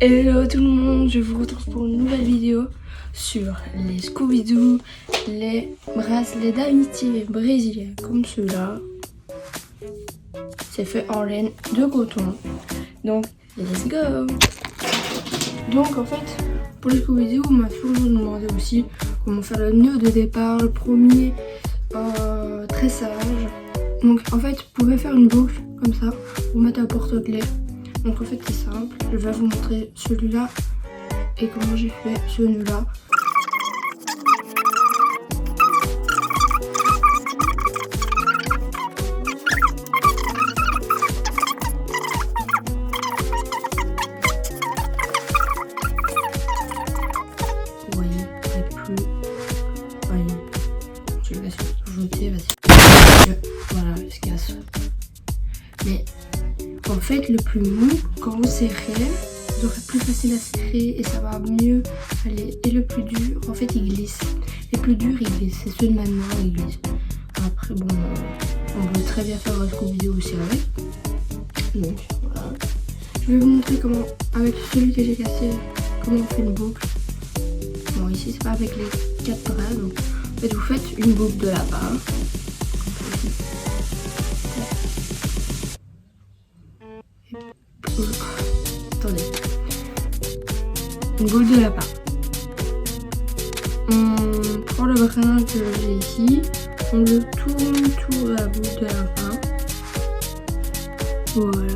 Hello tout le monde, je vous retrouve pour une nouvelle vidéo sur les Scooby-Doo, les bracelets d'amitié brésiliens comme ceux-là. C'est fait en laine de coton. Donc, let's go! Donc en fait, pour les Scooby-Doo, on m'a toujours demandé aussi comment faire le nœud de départ, le premier tressage. Donc en fait, vous pouvez faire une boucle comme ça pour mettre un porte-clés. Donc en fait c'est simple, je vais vous montrer celui-là et comment j'ai fait ce nœud-là. Vous voyez, avec plus. Voyez, je le laisse jeter, vas-y. Voilà, il se casse. Mais en fait, le plus mou, quand vous serrez, vous aurez plus facile à serrer et ça va mieux aller. Et le plus dur, en fait, il glisse. Les plus durs, ils glissent. C'est ceux de maintenant, ils glissent. Après, bon, on peut très bien faire un Scooby-Doo aussi avec. Donc, voilà. Je vais vous montrer comment, avec celui que j'ai cassé, comment on fait une boucle. Bon, ici, c'est pas avec les 4 bras. Donc, en fait, vous faites une boucle de là-bas. Attendez. Une boule de lapin. On prend le brin que j'ai ici. On le tourne autour de la boule de lapin. Voilà.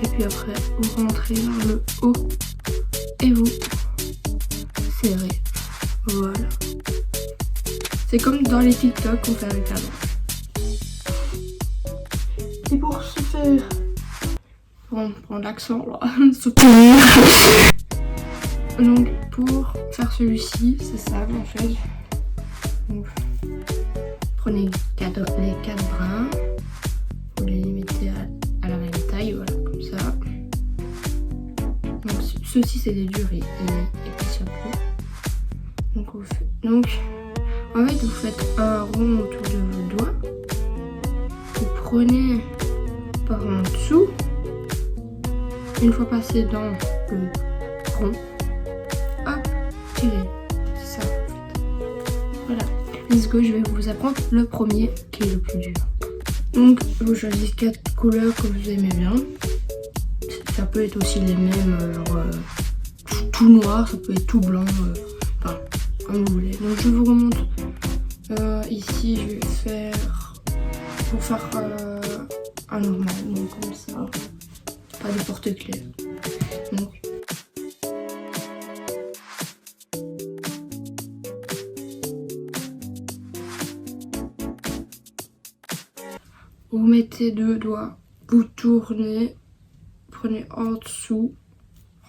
Et puis après, vous rentrez dans le haut. Et vous serrez. Voilà. C'est comme dans les TikTok qu'on fait avec la main. Et pour ce faire... On prend l'accent là. Donc pour faire celui-ci, c'est ça en fait. Donc, prenez les 4 brins, vous les mettez à la même taille, voilà, comme ça. Donc ceux-ci c'est des durs et puis ça peut. Donc en fait vous faites un rond autour de vos doigts. Vous prenez par en dessous. Une fois passé dans le rond, hop, tirez. C'est ça en fait. Voilà. Let's go, je vais vous apprendre le premier qui est le plus dur. Donc, vous choisissez 4 couleurs que vous aimez bien. Ça peut être aussi les mêmes, genre tout noir, ça peut être tout blanc, enfin, comme vous voulez. Donc, je vous remonte. Ici, je vais faire pour faire un normal, donc comme ça. Pas de porte-clés. Donc, vous mettez 2 doigts, vous tournez, prenez en dessous,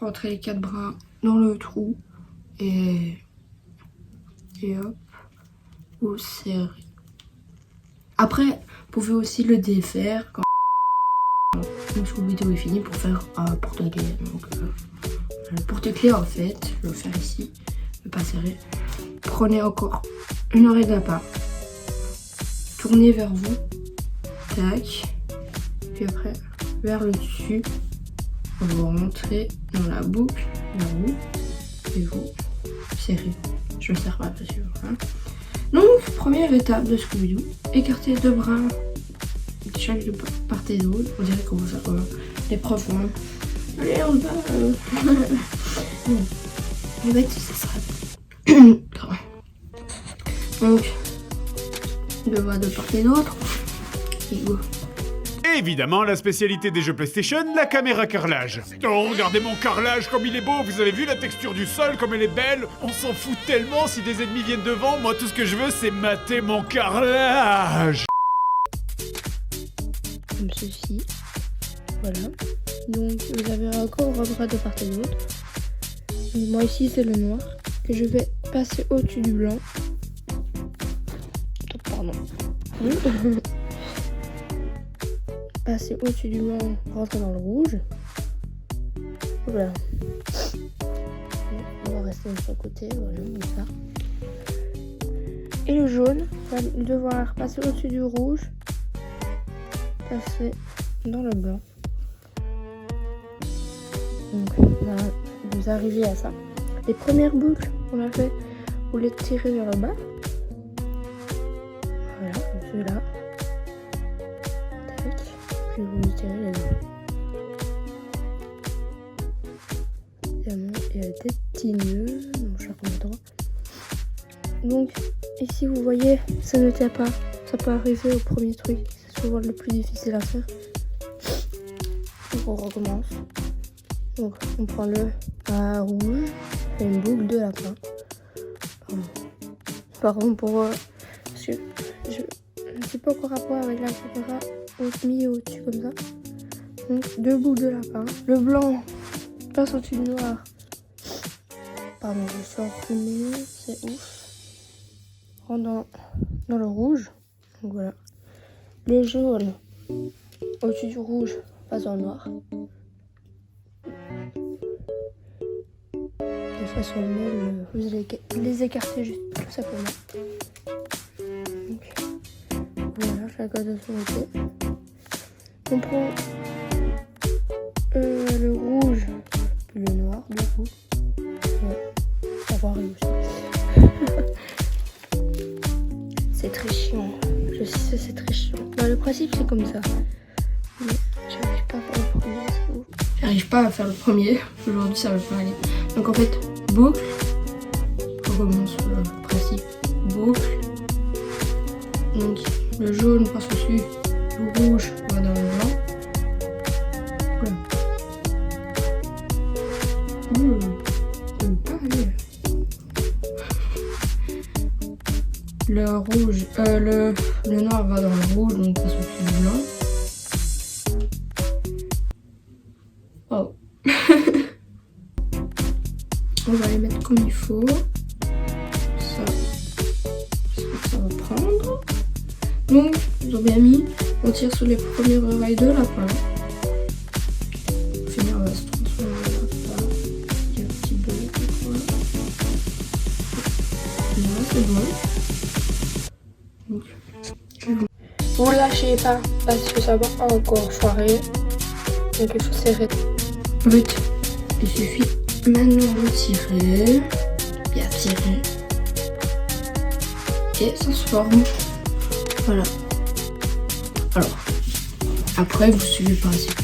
rentrez les 4 bras dans le trou et hop, vous serrez. Après, vous pouvez aussi le défaire quand le Scooby-Doo est fini pour faire un porte-clés. Donc le porte-clés en fait, je vais le faire ici, ne pas serrer. Prenez encore une oreille de lapin, tournez vers vous, tac, puis après vers le dessus, vous rentrez dans la boucle, vers vous, et vous serrez. Je ne serre pas bien sûr. Hein. Donc première étape de Scooby-Doo, écartez les 2 bras. Chaque de part et d'autre, on dirait qu'on va faire l'épreuve. Hein. Allez, on va. En fait, ça sera. Donc, 2 bras de part et d'autre. Et go. Évidemment, la spécialité des jeux PlayStation, la caméra carrelage. Oh, regardez mon carrelage comme il est beau, vous avez vu la texture du sol, comme elle est belle. On s'en fout tellement si des ennemis viennent devant, moi tout ce que je veux c'est mater mon carrelage. Comme ceci. Voilà. Donc vous avez encore un bras de part et d'autre. Moi ici c'est le noir que je vais passer au-dessus du blanc. Pardon. Passer au-dessus du blanc, rentrer dans le rouge. Voilà. On va rester de son côté, voilà, comme ça. Et le jaune va devoir passer au-dessus du rouge, passer dans le blanc. Donc là, vous arrivez à ça. Les premières boucles qu'on a fait, vous les tirez vers le bas. Voilà, comme celui-là. Tac. Puis vous les tirez les deux. Évidemment, il y a des petits nœuds dans chaque endroit. Donc ici vous voyez, ça ne tient pas. Ça peut arriver au premier truc. C'est souvent le plus difficile à faire. Donc on recommence. Donc on prend le rouge et une boucle de lapin. Pardon pour parce que je ne sais pas encore rapport avec la caméra au-dessus et au-dessus comme ça. Donc 2 boucles de lapin. Le blanc passe au-dessus du noir. Pardon, je suis enrhumée, c'est ouf. Rentre dans le rouge. Donc voilà. Le jaune au-dessus du rouge passe dans le noir. De façon nulle, vous allez les écarter juste tout simplement. Donc, voilà, chacun de son côté. On prend le rouge puis le noir du coup. Ouais, ça va arriver aussi. C'est très chiant. Je sais, c'est très chiant. Bah, le principe c'est comme ça. Mais j'arrive pas à faire le premier. J'arrive pas à faire le premier. Aujourd'hui ça va pas aller. Donc en fait, boucle. On recommence le principe. Boucle. Donc le jaune passe au-dessus. Le rouge va dans le blanc. Voilà. Ça veut pas aller. Le rouge, le noir va dans le rouge, donc passe au-dessus du blanc. Oh. On va les mettre comme il faut. Ça va prendre. Donc, ils ont bien mis. On tire sur les premières oreilles de lapin. Finir va se transformer en lapin. Il y a un petit bleu, je crois. Là, c'est bon. Donc, vous lâchez pas parce que ça va encore foirer. Donc il faut serrer. En fait, il suffit maintenant de tirer, bien tirer, et ça se forme. Voilà. Alors, après vous suivez le principe.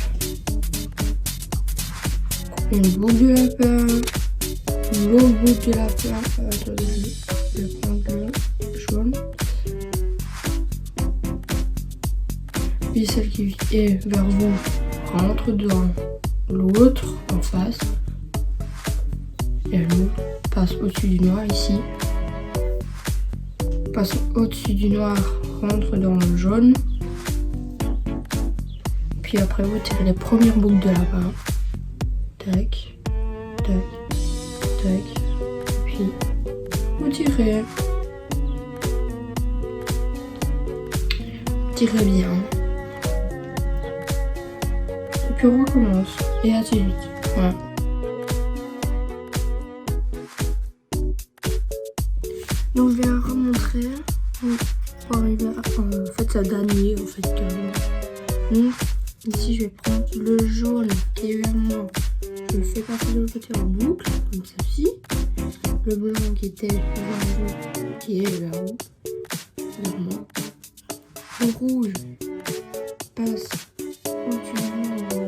Une boucle de lapin, une autre boucle de lapin. Attendez, je vais prendre le jaune. Puis celle qui est vers vous rentre dans l'autre en face. Et l'autre passe au-dessus du noir ici. Passe au-dessus du noir, rentre dans le jaune. Puis après vous tirez les premières boucles de lapin. Tac, tac, tac. Puis vous tirez. Tirez bien. Et puis on recommence. Et assez vite. Voilà. Donc je vais remontrer pour arriver à en fait ça gagner en fait carrément. Donc ici je vais prendre le jaune qui est vers moi. Je le fais passer de l'autre côté en boucle, comme ceci. Le blanc qui était vers vous, qui est vers vous, vers moi. Le rouge passe au-dessus de moi dans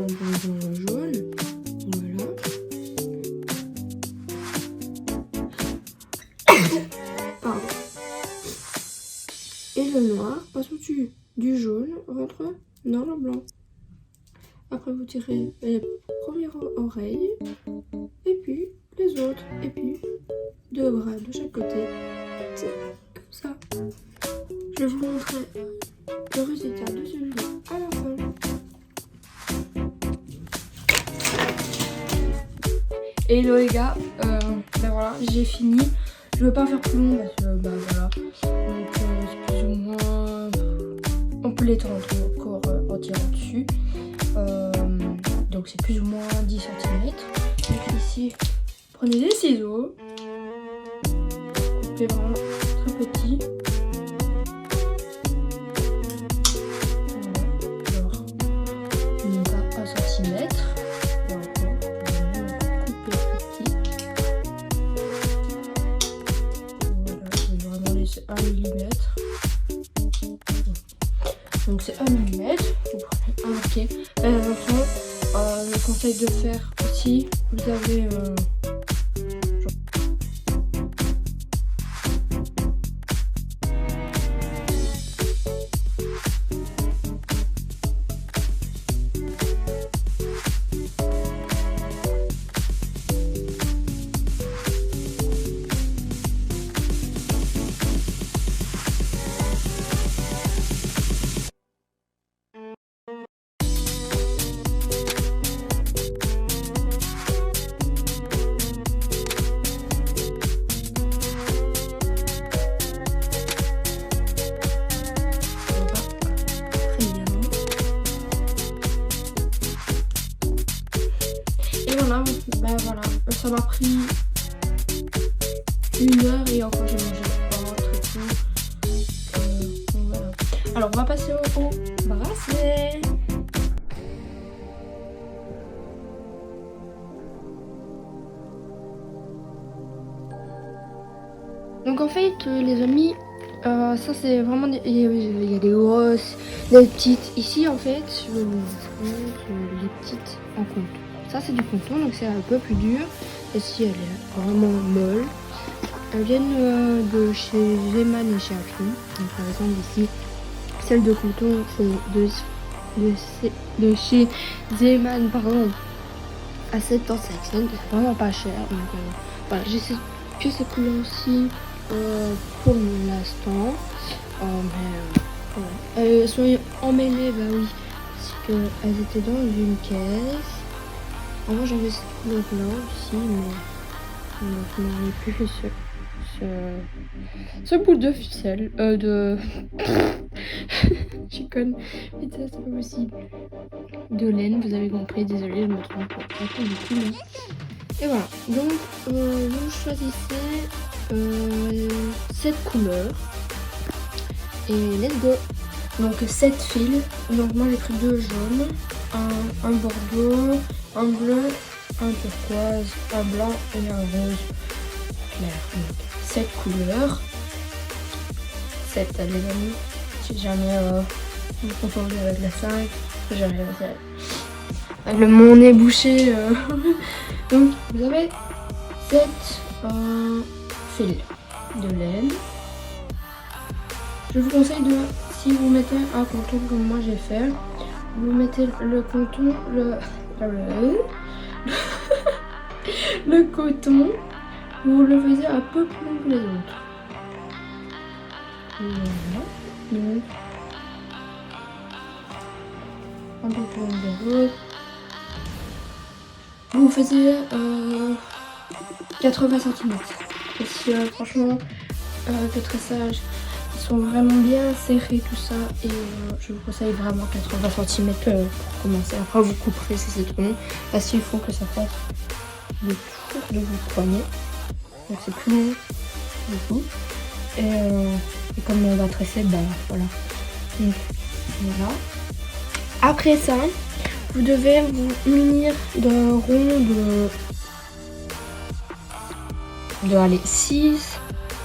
le jaune. Voilà. Pardon. Et le noir passe au-dessus du jaune, rentre dans le blanc. Après vous tirez les premières oreilles, et puis les autres, et puis 2 bras de chaque côté. C'est comme ça. Je vais vous montrer le résultat de celui-là à la fin. Hello les gars, ben voilà, j'ai fini. Je veux pas faire plus long parce que ben voilà. Donc c'est plus ou moins. On peut l'étendre encore en tirant dessus. Donc c'est plus ou moins 10 cm. Donc ici, prenez des ciseaux. Coupez vraiment très petit. Voilà. Alors, on va à 1 cm. Voilà. Couper petit. Voilà, je vais vraiment laisser 1 mm. Donc c'est 1 mm. Vous prenez un paquet. Attention, le conseil de faire aussi, vous avez voilà, ça m'a pris 1 heure et encore j'ai mangé pas très tout. Donc voilà. Alors on va passer au bracelet. Donc en fait les amis, ça c'est vraiment il y a des grosses, des petites. Ici en fait je vous montre les petites en compte. Ça c'est du coton, donc c'est un peu plus dur. Et si elle est vraiment molle. Elles viennent de chez Zeman et chez Afri. Donc par exemple ici, celle de coton c'est de chez Zeman, pardon, à 7 ans c'est vraiment pas cher. Donc voilà, j'ai que ces couleurs aussi pour l'instant. Voilà. Elles sont emmêlées, bah oui, parce qu'elles étaient dans une caisse. Avant j'avais cette couleur là aussi, mais je n'en ai plus ce bout de ficelle, je conne, putain c'est pas possible, de laine, vous avez compris, désolé je me trompe un peu du coup là. Et voilà, donc vous choisissez cette couleur et let's go. Donc 7 fils, donc moi j'ai pris 2 jaunes, un bordeaux, un bleu, un turquoise, un blanc et un rose clair. Donc 7 couleurs, 7 les amis, si jamais vous confondez avec la 5, j'ai rien avec mon nez bouché. Donc vous avez 7 fils de laine. Je vous conseille de, si vous mettez un coton comme moi j'ai fait, vous mettez le coton, le coton, vous le faisiez un peu plus long que les autres. Voilà. Donc, un peu plus long que les autres. Vous faisiez 80 cm. Et si franchement, le tressage, ils sont vraiment bien serrés tout ça. Et je vous conseille vraiment 80 cm pour commencer. Après vous couperez si c'est trop long. Parce qu'il faut que ça fasse le tour de vos poignets. Donc c'est plus long du coup. Et comme on va tresser, ben voilà. Donc voilà. Après ça, vous devez vous munir d'un rond de allez, 6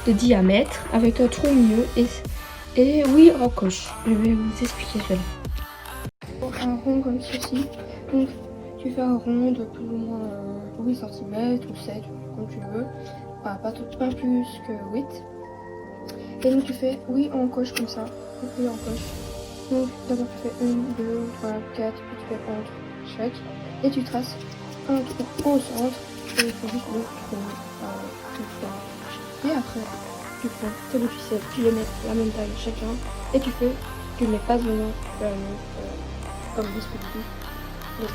de diamètre avec un trou au milieu et oui en coche. Je vais vous expliquer cela. Pour un rond comme ceci, donc tu fais un rond de plus ou moins 8 cm ou 7 comme tu veux, pas plus que 8. Et donc tu fais oui en coche comme ça, oui en coche. Donc d'abord tu fais 1, 2, 3, 4, puis tu fais entre chaque et tu traces un trou au centre et il faut juste le trou. Et après tu prends tes deux ficelles, tu les mets la même taille chacun et tu les passes dedans comme respectif.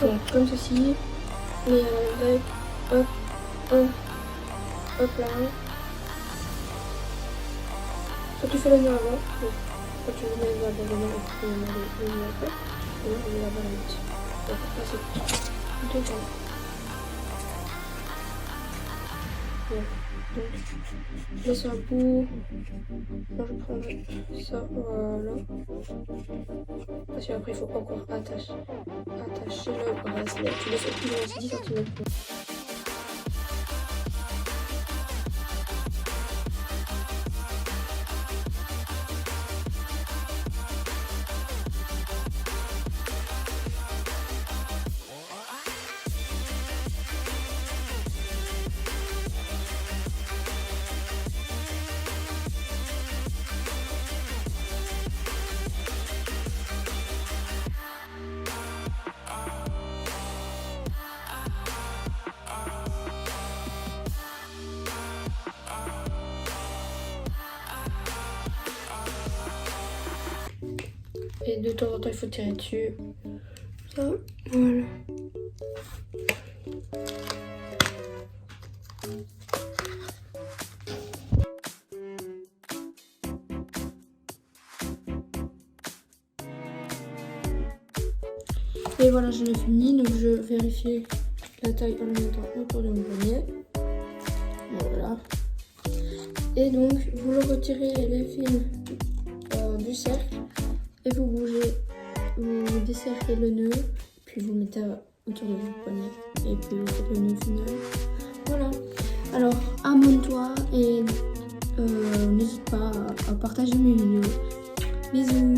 Donc comme ceci, mais avec hop, hop là. Soit tu fais le nœud avant, soit tu le mets le nœud dedans et tu le mets le nœud après, et là on met la barre à l'autre. Donc là c'est plutôt ça. Donc, laisse un bout. Moi, je prendrai ça, voilà. Parce qu'après, il faut encore attacher le bracelet. Tu laisses au plus loin, c'est 10 cm. Et de temps en temps, il faut tirer dessus. Ça, voilà. Et voilà, je l'ai fini. Donc, je vérifie la taille en le mettant autour de mon poignet. Voilà. Et donc, vous le retirez les fils du cercle. Et vous bougez, vous desserrez le nœud, puis vous mettez autour de votre poignet. Et puis vous faites le nœud final. Voilà. Alors, abonne-toi et n'hésite pas à partager mes vidéos. Bisous.